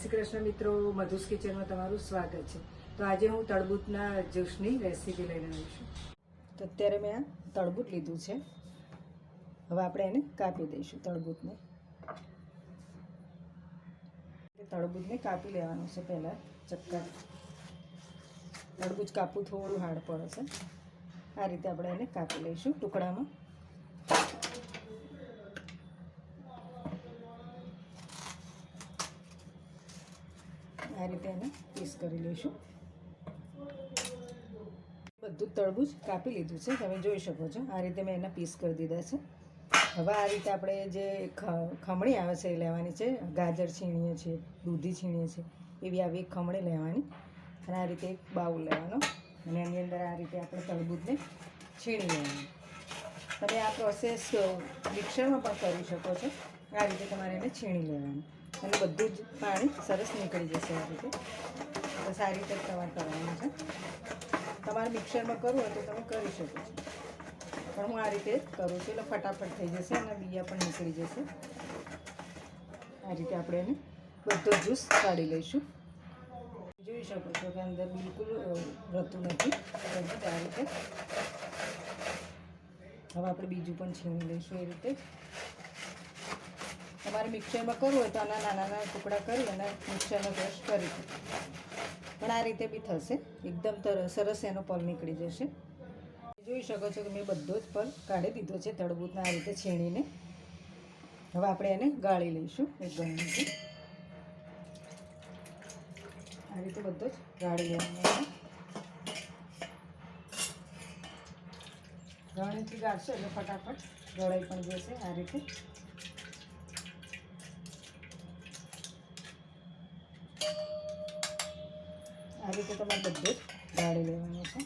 શ્રી કૃષ્ણ મિત્રો, મધુસ કિચનમાં તમારું સ્વાગત છે। તો આજે હું તરબૂચના જ્યુસની રેસીપી લઈને આવી છું। તો અત્યારે મેં આ તરબૂચ લીધું છે। હવે આપણે એને કાપી દઈશું। તરબૂચને કાપી લેવાનું છે। પહેલાં ચક્કર તરબૂચ કાપવું થોડું હાર્ડ પડે છે। આ રીતે આપણે એને કાપી લઈશું ટુકડામાં। આ રીતે એને પીસ કરી લઈશું। બધું તરબૂચ કાપી લીધું છે, તમે જોઈ શકો છો। આ રીતે મેં એના પીસ કરી દીધા છે। હવે આ રીતે આપણે જે ખમણી આવે છે એ લેવાની છે। ગાજર છીણીએ છીએ, દૂધી છીણીએ છીએ, એવી આવી એક ખમણી લેવાની અને આ રીતે એક બાઉલ લેવાનો અને એની અંદર આ રીતે આપણે તરબૂચને છીણી લેવાનું। તમે આ પ્રોસેસ મિક્સરમાં પણ કરી શકો છો। આ રીતે તમારે એને છીણી લેવાનું અને બધું જ પાણી સરસ નીકળી જશે। આ રીતે બસ આ રીતે જ તમારે કરવાનું છે। તમારે મિક્સરમાં કરવું હોય તો તમે કરી શકો છો, પણ હું આ રીતે કરું છું એટલે ફટાફટ થઈ જશે અને બીયા પણ નીકળી જશે। આ રીતે આપણે એને બધો જ્યુસ કાઢી લઈશું। જોઈ શકો છો કે અંદર બિલકુલ રહેતું નથી। આ રીતે હવે આપણે બીજું પણ છીણી લઈશું। એ રીતે તમારે મિક્સરમાં કરવું હોય તો આના નાના ટુકડા કરી અને મિક્સરમાં ક્રશ કરી શકો, પણ આ રીતે બી થશે। એકદમ સરસ એનો પલ નીકળી જશે। જોઈ શકો છો કે મેં બધો જ પલ કાઢી દીધો છે તરબૂચના આ રીતે છીણીને। હવે આપણે એને ગાળી લઈશું એક ગળણીથી। આ રીતે બધો જ ગાળી લેવાનો। ગળણીથી ગાળશો એટલે ફટાફટ ગળાઈ પણ જશે। આ રીતે તમારે બધું જ ગાળી લેવાનું છે।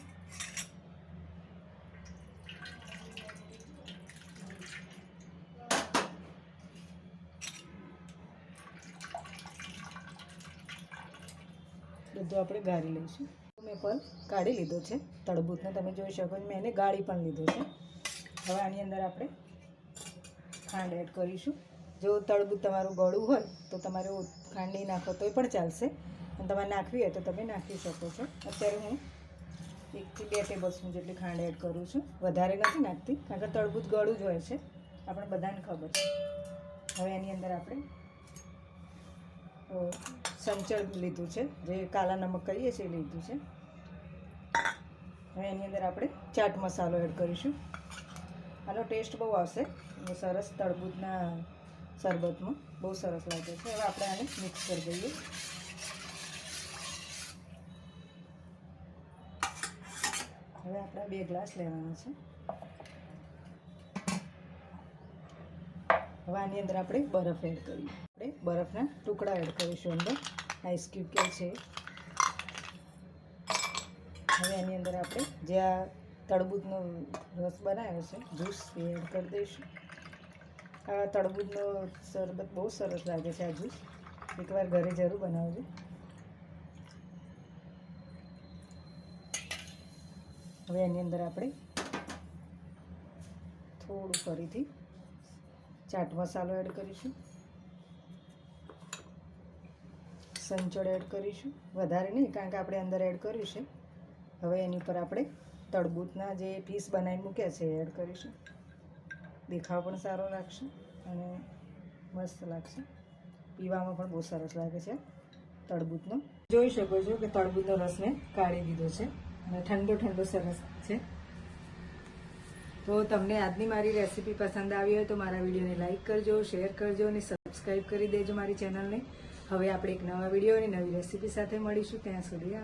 બધું આપણે ગાળી લઈશું। મેં પણ કાઢી લીધો છે તરબૂચને, તમે જોઈ શકો છો મેં એને ગાળી પણ લીધો છે। હવે આની અંદર આપણે ખાંડ એડ કરીશું। જો તરબૂચ તમારું ગળું હોય તો તમારે ખાંડ નહીં નાખો તોય પણ ચાલશે, અને તમારે નાખવી હોય તો તમે નાખી શકો છો। અત્યારે હું 1 થી 2 ટેબલસ્પૂન જેટલી ખાંડ એડ કરું છું, વધારે નથી નાખતી કારણ કે તરબૂચ ગળું જ હોય છે, આપણે બધાને ખબર છે। હવે એની અંદર આપણે સંચળ લીધું છે, જે કાલા નમક કહીએ છીએ લીધું છે। હવે એની અંદર આપણે ચાટ મસાલો એડ કરીશું। આનો ટેસ્ટ બહુ આવશે સરસ, તરબૂચના શરબતમાં બહુ સરસ લાગે છે। હવે આપણે આને મિક્સ કરી દઈએ। હવે આપણે 2 ગ્લાસ લેવાના છે। હવે આની અંદર આપણે બરફ એડ કરીએ। આપણે બરફના ટુકડા એડ કરીશું અંદર, આઈસ ક્યુબ કે છે। હવે એની અંદર આપણે જે આ તરબૂચનો રસ બનાવ્યો છે, જ્યુસ, એ એડ કરી દઈશું। આ તરબૂચનો શરબત બહુ સરસ લાગે છે। આ જ્યુસ એકવાર ઘરે જરૂર બનાવજો। હવે એની અંદર આપણે થોડું ફરીથી ચાટ મસાલો એડ કરીશું, સંચળ એડ કરીશું, વધારે નહીં કારણ કે આપણે અંદર એડ કર્યું છે। હવે એની ઉપર આપણે તરબૂચના જે પીસ બનાવી મૂક્યા છે એ એડ કરીશું। દેખાવ પણ સારો લાગશે અને મસ્ત લાગશે, પીવામાં પણ બહુ સરસ લાગે છે તરબૂચનો। જોઈ શકો છો કે તરબૂચનો રસ મેં કાઢી દીધો છે અને ઠંડો સરસ છે। તો તમને આજની મારી રેસીપી પસંદ આવી હોય તો મારા વિડીયોને લાઇક કરજો, શેર કરજો અને સબસ્ક્રાઈબ કરી દેજો મારી ચેનલને। હવે આપણે એક નવા વિડીયો અને નવી રેસીપી સાથે મળીશું। ત્યાં સુધી